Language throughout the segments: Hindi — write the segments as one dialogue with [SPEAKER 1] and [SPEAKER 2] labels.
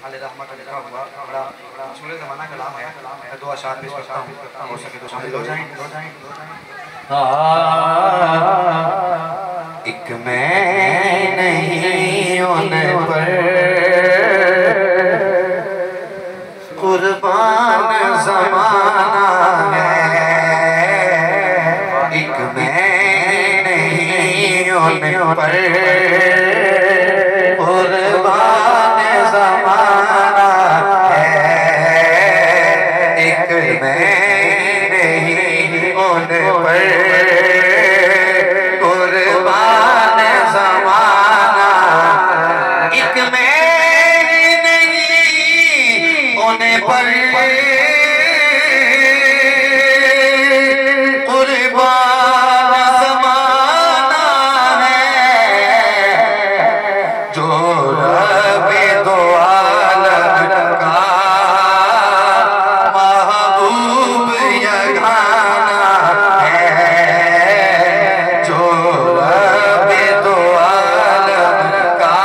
[SPEAKER 1] रहमत लिखा हुआ बड़ा मशहूर ज़माना कलाम है। मैं दो अशार पेश करता हूँ, हो सके तो शामिल हो जाएं। एक मैं नहीं उन पर कुर्बान ज़माना है, एक मैं नहीं उन पर कुर्बान ज़माना है, एक मैं नहीं उन पर कुर्बान ज़माना, एक मैं नहीं उन पर कुर्बान ज़माना है, जो रब्बे दो आलम का महबूब यगाना है, जो रब्बे दो आलम का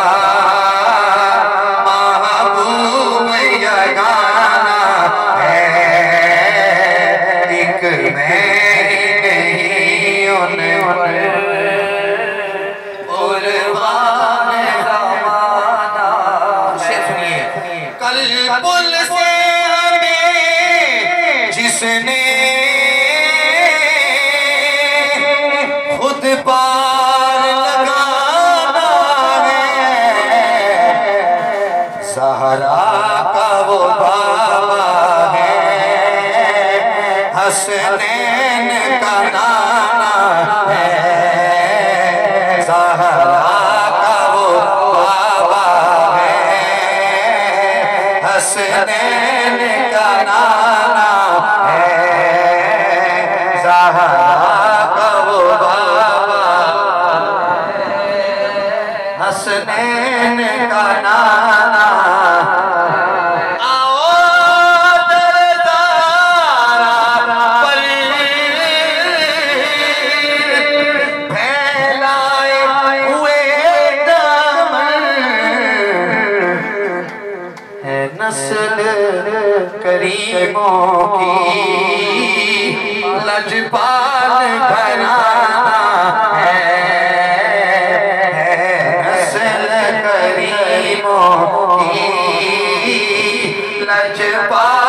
[SPEAKER 1] महबूब यगाना है, एक मैं नहीं उन पर कुर्बान ज़माना। शेर सुनिए। कल पुल से हमें जिसने खुद पार लगाना है, सहरा का वो बाबा है, हसनैन का नाना है, सहरा का वो बाबा है, हसनैन का नाना है, सहरा का वो बाबा हसनैन का नाना। आओ दरदारा पर फैलाए हुए दामन है, नस्ल करीमों की लजपाल घराना है, नस्ल करीमों की लजपाल